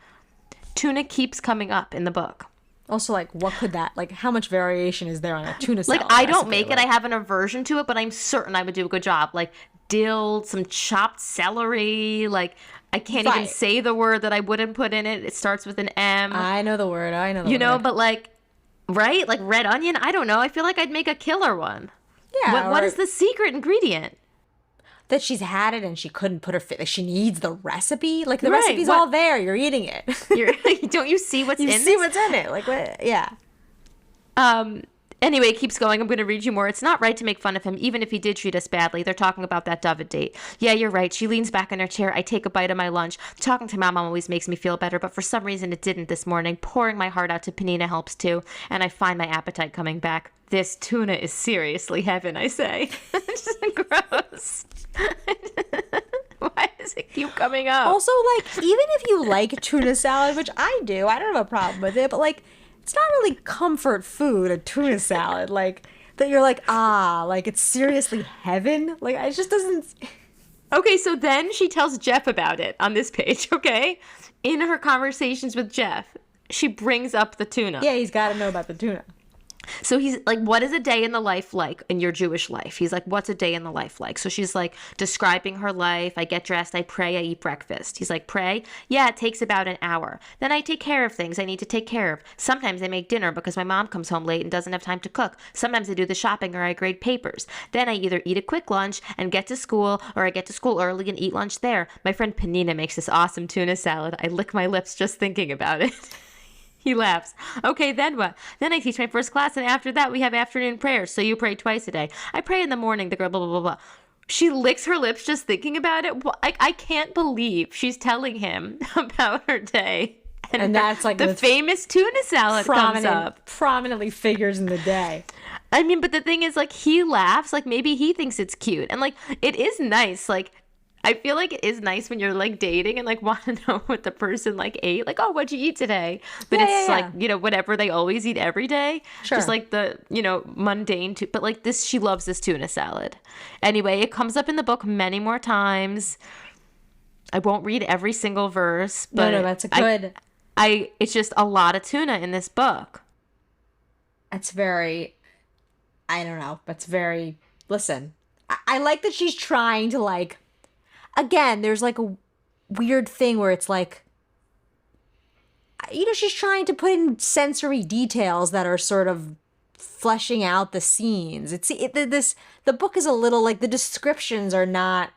Tuna keeps coming up in the book. Also, like, what could that, like, how much variation is there on a tuna salad? Like, I don't make it. I have an aversion to it, but I'm certain I would do a good job. Like, dill, some chopped celery, like, I can't even say the word that I wouldn't put in it. It starts with an M. I know the word. You know, but like, right? Like red onion? I don't know. I feel like I'd make a killer one. Yeah. What is the secret ingredient? That she's had it and she couldn't put her like she needs the recipe. Like the recipe's all there. You're eating it. Don't you see what's in this? You see what's in it. Like what? Yeah. Anyway, it keeps going. I'm going to read you more. It's not right to make fun of him, even if he did treat us badly. They're talking about that David date. Yeah, you're right. She leans back in her chair. I take a bite of my lunch. Talking to my mom always makes me feel better, but for some reason it didn't this morning. Pouring my heart out to Penina helps too, and I find my appetite coming back. This tuna is seriously heaven, I say. It's just gross. Why does it keep coming up? Also, like, even if you like tuna salad, which I do, I don't have a problem with it, but like, it's not really comfort food, a tuna salad. Like, that you're like, like it's seriously heaven. Like, it just doesn't. Okay, so then she tells Jeff about it on this page, okay? In her conversations with Jeff, she brings up the tuna. Yeah, he's got to know about the tuna. So he's like, what is a day in the life like in your Jewish life? He's like, what's a day in the life like? So she's like describing her life. I get dressed, I pray, I eat breakfast. He's like, pray? Yeah, it takes about an hour. Then I take care of things I need to take care of. Sometimes I make dinner because my mom comes home late and doesn't have time to cook. Sometimes I do the shopping or I grade papers. Then I either eat a quick lunch and get to school, or I get to school early and eat lunch there. My friend Panina makes this awesome tuna salad. I lick my lips just thinking about it. He laughs. Okay, then what? Then I teach my first class, and after that, we have afternoon prayers. So you pray twice a day. I pray in the morning, the girl, blah, blah, blah, blah. She licks her lips just thinking about it. I can't believe she's telling him about her day. And that's like the famous tuna salad comes up. Prominently figures in the day. I mean, but the thing is, like, he laughs. Like, maybe he thinks it's cute. And, like, it is nice. Like, I feel like it is nice when you're like dating and like want to know what the person like ate. Like, oh, what'd you eat today? But it's like, you know, whatever they always eat every day. Sure. Just like the, you know, mundane. But like this, she loves this tuna salad. Anyway, it comes up in the book many more times. I won't read every single verse. But no, that's a good. It's just a lot of tuna in this book. That's very, I don't know. That's very, listen, I like that she's trying to like, again, there's like a weird thing where it's like, you know, she's trying to put in sensory details that are sort of fleshing out the scenes. The book is a little like the descriptions are not,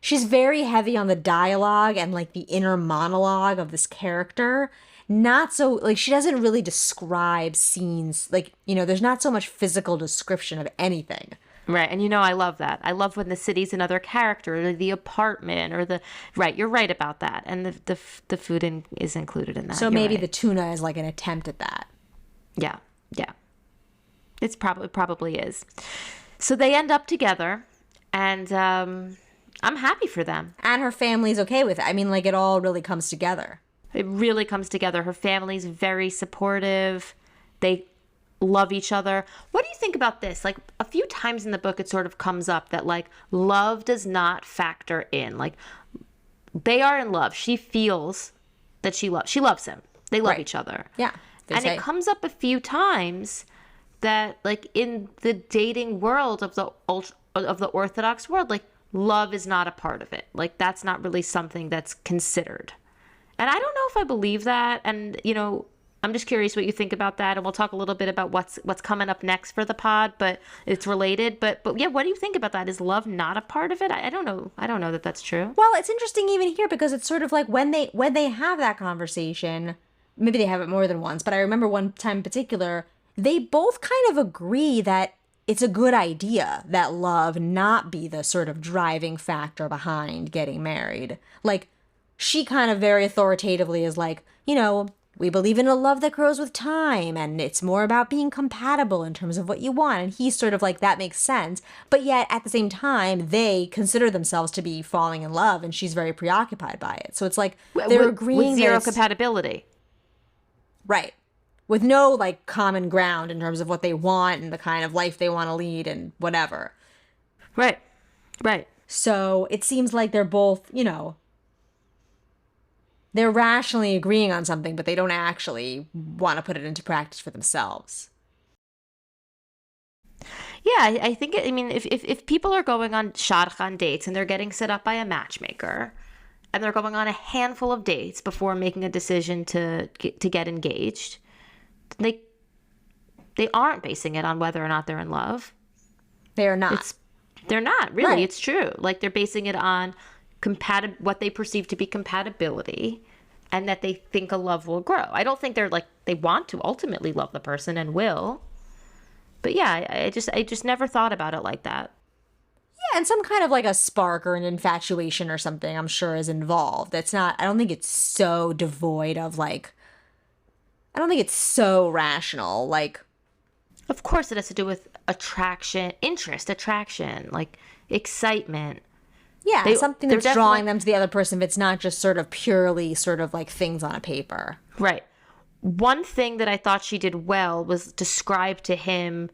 she's very heavy on the dialogue and like the inner monologue of this character. Not so, like, she doesn't really describe scenes. Like, you know, there's not so much physical description of anything. Right. And, you know, I love that. I love when the city's another character or the apartment or the, right. You're right about that. And the food is included in that. So You're maybe right. the tuna is like an attempt at that. Yeah. Yeah. It probably is. So they end up together and I'm happy for them. And her family's okay with it. I mean, like, it all really comes together. It really comes together. Her family's very supportive. They love each other. What do you think about this? Like, a few times in the book, it sort of comes up that, like, love does not factor in. Like, they are in love. She feels that she loves him. They love each other. Yeah. And it comes up a few times that, like, in the dating world of the Orthodox world, like, love is not a part of it. Like, that's not really something that's considered. And I don't know if I believe that. And, you know, I'm just curious what you think about that, and we'll talk a little bit about what's coming up next for the pod, but it's related. But yeah, what do you think about that? Is love not a part of it? I don't know. I don't know that that's true. Well, it's interesting even here because it's sort of like when they have that conversation, maybe they have it more than once, but I remember one time in particular, they both kind of agree that it's a good idea that love not be the sort of driving factor behind getting married. Like, she kind of very authoritatively is like, you know, we believe in a love that grows with time, and it's more about being compatible in terms of what you want. And he's sort of like, that makes sense. But yet, at the same time, they consider themselves to be falling in love, and she's very preoccupied by it. So it's like, they're agreeing with zero that compatibility. Right. With no, like, common ground in terms of what they want and the kind of life they want to lead and whatever. Right. Right. So it seems like they're both, you know, they're rationally agreeing on something, but they don't actually want to put it into practice for themselves. Yeah, I think, I mean, if people are going on shadchan dates and they're getting set up by a matchmaker and they're going on a handful of dates before making a decision to get engaged, they aren't basing it on whether or not they're in love. They are not. They're not, really. Right. It's true. Like, they're basing it on what they perceive to be compatibility, and that they think a love will grow. I don't think they're like, they want to ultimately love the person and will. But yeah, I just never thought about it like that. Yeah, and some kind of like a spark or an infatuation or something, I'm sure, is involved. It's not, I don't think it's so devoid of like, I don't think it's so rational. Like, Of course it has to do with attraction, like excitement. yeah, something they're that's drawing them to the other person if it's not just sort of purely sort of like things on a paper. Right. One thing that I thought she did well was describe to him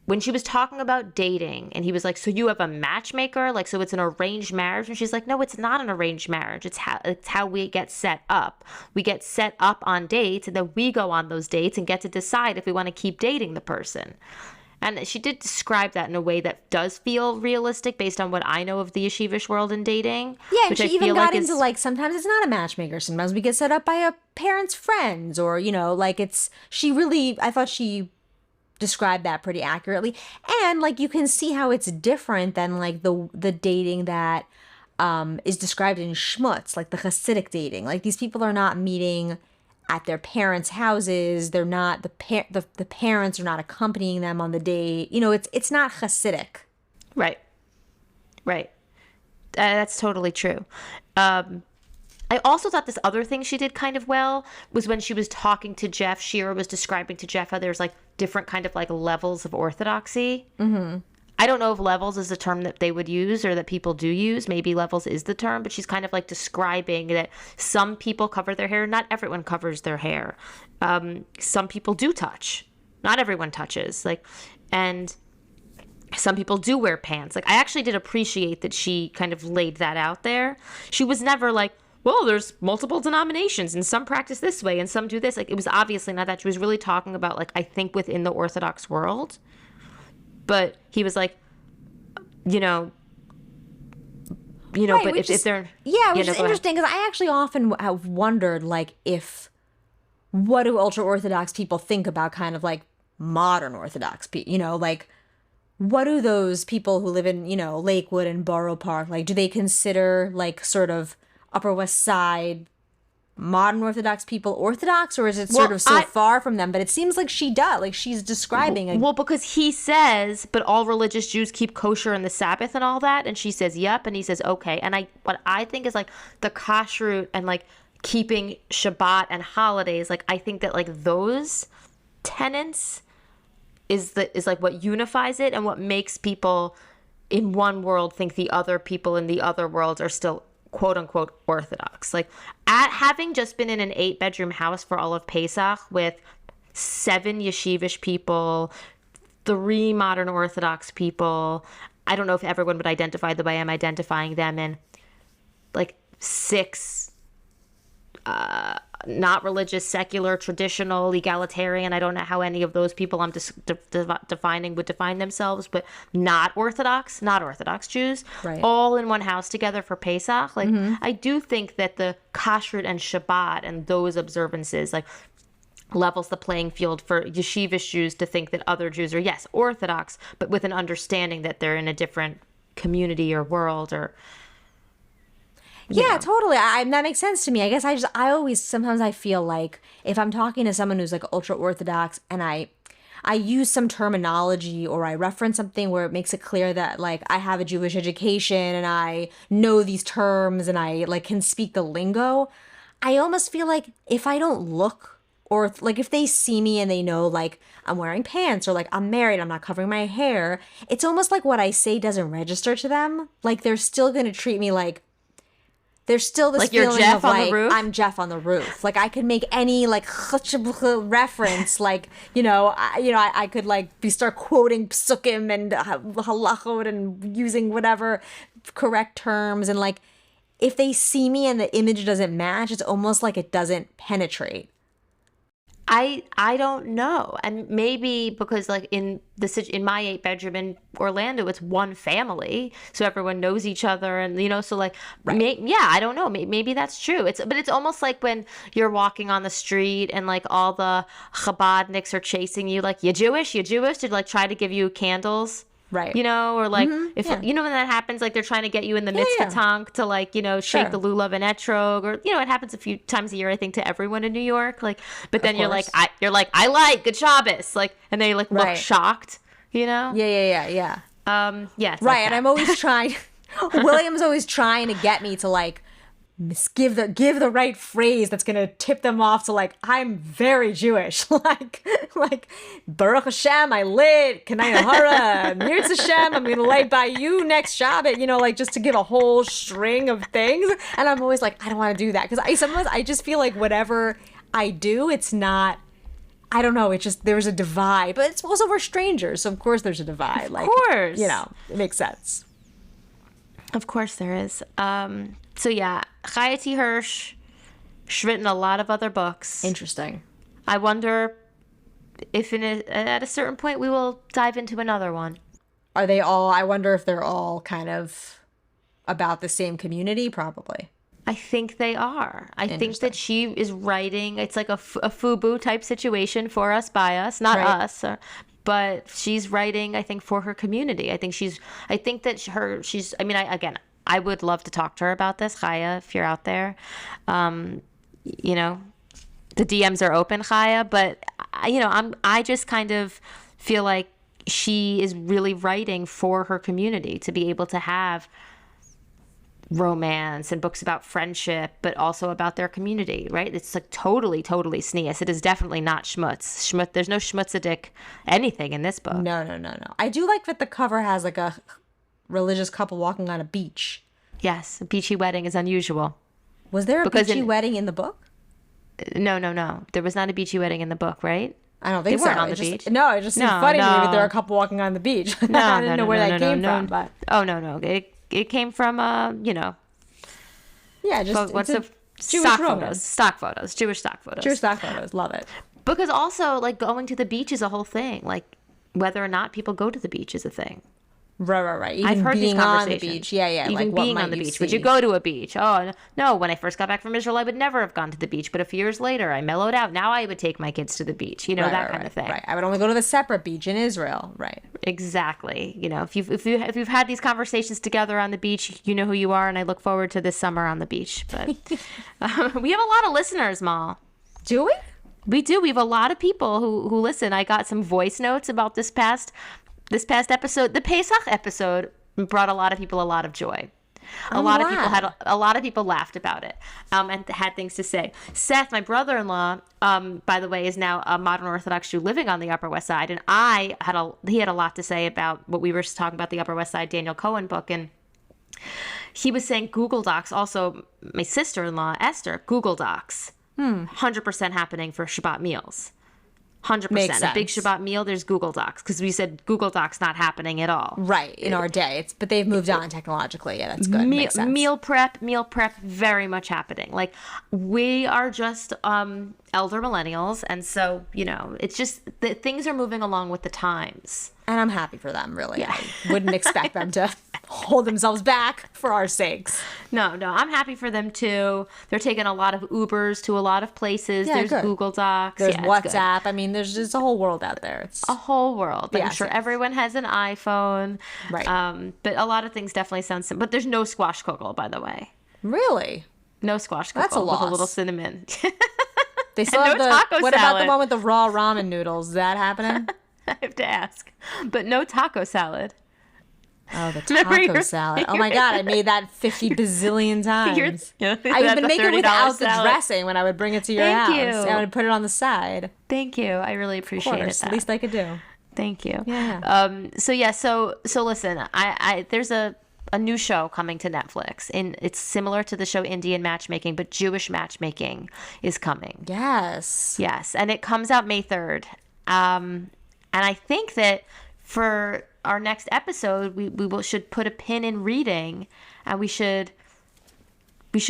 when she was talking about dating, and he was like, so you have a matchmaker? Like, so it's an arranged marriage? And she's like, no, it's not an arranged marriage. It's how we get set up. We get set up on dates, and then we go on those dates and get to decide if we want to keep dating the person. And she did describe that in a way that does feel realistic based on what I know of the yeshivish world and dating. Yeah, and which she I even feel got like into, like, sometimes it's not a matchmaker. Sometimes we get set up by a parent's friends, or, you know, like, I thought she described that pretty accurately. And, like, you can see how it's different than, like, the dating that is described in Schmutz, like the Hasidic dating. Like, these people are not meeting at their parents' houses. They're not, the parents are not accompanying them on the date. You know, it's not Hasidic. Right. That's totally true. I also thought this other thing she did kind of well was when she was talking to Jeff. Shira was describing to Jeff how there's like different kind of like levels of orthodoxy. Mm-hmm. I don't know if levels is a term that they would use or that people do use. Maybe levels is the term, but she's kind of like describing that some people cover their hair. Not everyone covers their hair. Some people do touch. Not everyone touches. Like, and some people do wear pants. Like, I actually did appreciate that she kind of laid that out there. She was never like, well, there's multiple denominations and some practice this way and some do this. Like, it was obviously not that. She was really talking about, like, I think within the Orthodox world. But he was like, right, but if they're... Yeah, which is interesting, because I actually often have wondered, like, what do ultra-Orthodox people think about kind of, like, modern Orthodox people? You know, like, what do those people who live in, you know, Lakewood and Borough Park, like, do they consider, like, sort of Upper West Side modern Orthodox people Orthodox, or is it sort of so far from them? But it seems like she does. Like, she's describing... Well, because he says, but all religious Jews keep kosher in the Sabbath and all that. And she says, yep. And he says, okay. And what I think is, like, the kashrut and, like, keeping Shabbat and holidays, like, I think that, like, those tenets is like what unifies it and what makes people in one world think the other people in the other worlds are still quote unquote Orthodox. Like, having just been in an 8-bedroom house for all of Pesach with 7 yeshivish people, 3 modern Orthodox people, I don't know if everyone would identify the way I'm identifying them, and like 6 not religious, secular, traditional, egalitarian. I don't know how any of those people I'm defining would define themselves, but not Orthodox Jews, right, all in one house together for Pesach. Like, I do think that the kashrut and Shabbat and those observances, like, levels the playing field for yeshivish Jews to think that other Jews are, yes, Orthodox, but with an understanding that they're in a different community or world or... Yeah, totally. That makes sense to me. I guess sometimes I feel like if I'm talking to someone who's like ultra Orthodox and I use some terminology or I reference something where it makes it clear that, like, I have a Jewish education and I know these terms and I, like, can speak the lingo, I almost feel like if I don't look, or like if they see me and they know, like, I'm wearing pants or like I'm married, I'm not covering my hair, it's almost like what I say doesn't register to them. Like, they're still going to treat me like there's still this like feeling you're Jeff of, like, on the roof? I'm Jeff on the roof. Like, I could make any, like, reference, like, I could, like, start quoting psukim and halachot and using whatever correct terms. And, like, if they see me and the image doesn't match, it's almost like it doesn't penetrate. I don't know. And maybe because, like, in my 8-bedroom in Orlando, it's one family, so everyone knows each other, and so, like, right. I don't know. Maybe that's true. But it's almost like when you're walking on the street and, like, all the Chabadniks are chasing you, like, you Jewish, to, like, try to give you candles. Right. Or like, if when that happens, like, they're trying to get you in the mitzvah tank to, like, shake the lulav and etrog, or, it happens a few times a year, I think, to everyone in New York. Like, but then you're like, I like good Shabbos, like, and they, like, look shocked, Yeah. Yeah. Right. Like, and I'm always trying, William's always trying to get me to, like, give the right phrase that's gonna tip them off to, like, I'm very Jewish, like Baruch Hashem, I lit Kanai Hara, Mirz Hashem, I'm gonna light by you next Shabbat, like, just to give a whole string of things. And I'm always like, I don't want to do that, because sometimes I just feel like whatever I do, it's not I don't know. It's just there's a divide, but it's also we're strangers, so of course there's a divide. Of course, it makes sense. Of course there is. So yeah, Chaya T. Hirsch. She's written a lot of other books. Interesting. I wonder if at a certain point we will dive into another one. Are they all? I wonder if they're all kind of about the same community. Probably. I think they are. I think that she is writing. It's like a FUBU type situation for us, by us, not us. But she's writing, I think, for her community. I think she's. I would love to talk to her about this, Chaya, if you're out there. You know, the DMs are open, Chaya. But I just kind of feel like she is really writing for her community to be able to have romance and books about friendship, but also about their community, right? It's like totally sneeze. It is definitely not schmutz. There's no schmutzadick anything in this book. No. I do like that the cover has like a religious couple walking on a beach. Yes, a beachy wedding is unusual. Was there a beachy wedding in the book? No. There was not a beachy wedding in the book, right? I don't think they so. weren't on the beach. No, it just seemed funny to me that there were a couple walking on the beach. I didn't know where that came from. But... Oh, no. It came from, Yeah, just what's the stock photos. Jewish stock photos. Jewish stock photos. Love it. Because also, like, going to the beach is a whole thing. Like, whether or not people go to the beach is a thing. Right. Even I've heard being these on the conversations. beach. Yeah. Even like, being on the beach. Would you go to a beach? Oh, no. When I first got back from Israel, I would never have gone to the beach. But a few years later, I mellowed out. Now I would take my kids to the beach. That kind of thing. Right. I would only go to the separate beach in Israel. Right. Exactly. If you've had these conversations together on the beach, you know who you are. And I look forward to this summer on the beach. But we have a lot of listeners, Mal. Do we? We do. We have a lot of people who listen. I got some voice notes about this past episode. The Pesach episode brought a lot of people a lot of joy. A lot of people laughed about it, and had things to say. Seth, my brother-in-law, by the way, is now a modern Orthodox Jew living on the Upper West Side, and he had a lot to say about what we were talking about, the Upper West Side Daniel Cohen book, and he was saying Google Docs. Also, my sister-in-law Esther, Google Docs, 100% happening for Shabbat meals. 100%. A big Shabbat meal, there's Google Docs, because we said Google Docs not happening at all. Right, in our day. But they've moved on technologically. Yeah, that's good. Makes sense. Meal prep, very much happening. Like, we are just elder millennials, and so, it's just that things are moving along with the times. And I'm happy for them, really. Yeah. I wouldn't expect them to hold themselves back for our sakes. No, I'm happy for them too. They're taking a lot of Ubers to a lot of places. Yeah, there's good. Google Docs. There's WhatsApp. I mean, there's just a whole world out there. It's a whole world. Yes, I'm sure everyone has an iPhone. Right. But a lot of things definitely sound similar. But there's no squash cockle, by the way. Really? No squash cockle. That's a loss. With a little cinnamon. They still have taco what salad. About the one with the raw ramen noodles? Is that happening? I have to ask. But no taco salad. Oh, the taco salad. Oh my God, I made that 50 bazillion times. I've been making it without the dressing when I would bring it to your house. Thank you. I would put it on the side. Thank you. I really appreciate it. At least I could do. Thank you. Yeah. So listen, I there's a new show coming to Netflix, and it's similar to the show Indian Matchmaking, but Jewish matchmaking is coming. Yes, and it comes out May 3rd. And I think that for our next episode, we should put a pin in reading, and we should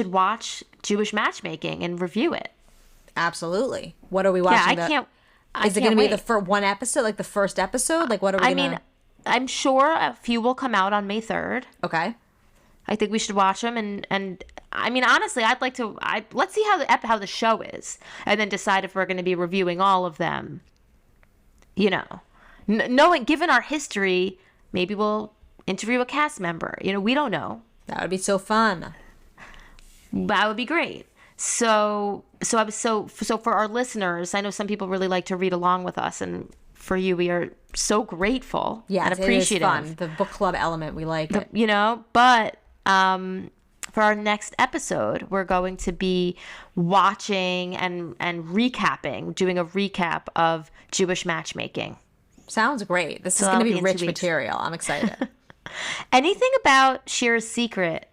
watch Jewish matchmaking and review it. Absolutely. What are we watching? Is it going to be the one episode, like the first episode? Like, what are we? I'm sure a few will come out on May 3rd. Okay. I think we should watch them, and I mean, honestly, I'd like to. Let's see how the show is, and then decide if we're going to be reviewing all of them. Knowing, given our history, maybe we'll interview a cast member. We don't know. That would be so fun. That would be great. So for our listeners, I know some people really like to read along with us, and for you, we are so grateful and appreciative. It is fun. The book club element, we like it. But for our next episode, we're going to be watching and recapping, doing a recap of Jewish matchmaking. Sounds great. This is going to be rich material. I'm excited. Anything about Shira's secret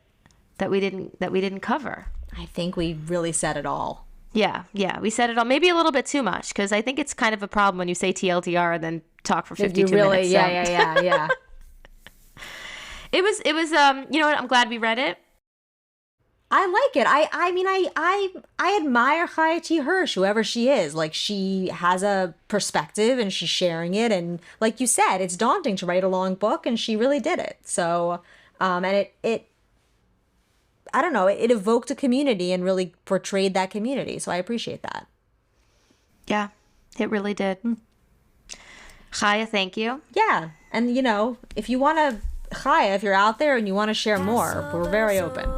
that we didn't cover? I think we really said it all. Yeah. We said it all, maybe a little bit too much, because I think it's kind of a problem when you say TLDR and then talk for 52 minutes. So. Yeah. It was. You know what? I'm glad we read it. I like it. I mean, I admire Chaya T. Hirsch, whoever she is. Like, she has a perspective and she's sharing it. And like you said, it's daunting to write a long book, and she really did it. So, and it I don't know, it evoked a community and really portrayed that community. So I appreciate that. Yeah, it really did. Chaya, thank you. Yeah. And, you know, if you want to, Chaya, if you're out there and you want to share more, we're very open.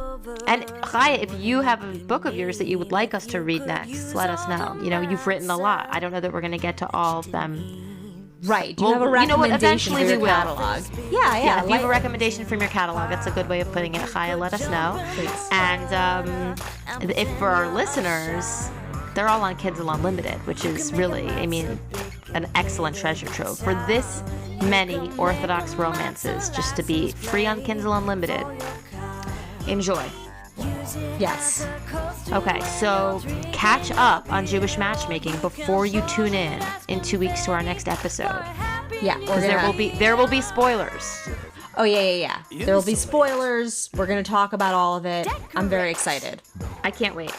And Chaya, if you have a book of yours that you would like us to read next, let us know. You know, you've written a lot. I don't know that we're going to get to all of them. Right. Do you have a recommendation for your catalog? Yeah. If you have a recommendation from your catalog, that's a good way of putting it. Chaya, let us know. Please. And if for our listeners, they're all on Kindle Unlimited, which is really, I mean, an excellent treasure trove. For this many Orthodox romances, just to be free on Kindle Unlimited, enjoy. Yes. Okay, so catch up on Jewish matchmaking before you tune in 2 weeks to our next episode. Yeah. Because there will be spoilers. Oh, yeah. There will be spoilers. We're going to talk about all of it. I'm very excited. I can't wait.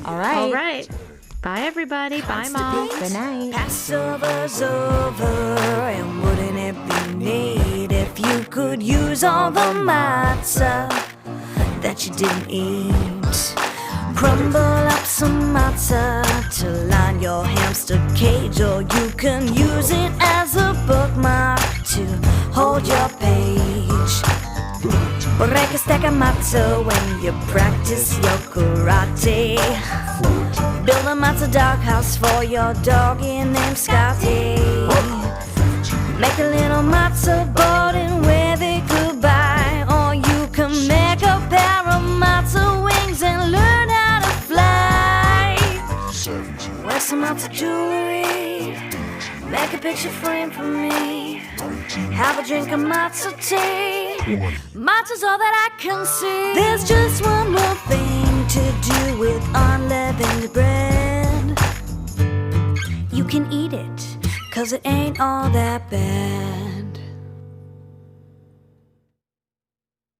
All right. All right. Bye, everybody. Bye, Mom. Good night. Passover's over, and wouldn't it be neat if you could use all the matzah that you didn't eat? Crumble up some matzah to line your hamster cage, or you can use it as a bookmark to hold your page. Break a stack of matzah when you practice your karate. Build a matzah doghouse for your doggy named Scotty. Make a little matzah board and wave it goodbye. Or you can make a pair of matzah wings and learn how to fly. Wear some matzah jewelry, make a picture frame for me. Have a drink of matzah tea. Matzah's all that I can see. There's just one more thing to do with unleavened bread. You can eat it, 'cause it ain't all that bad.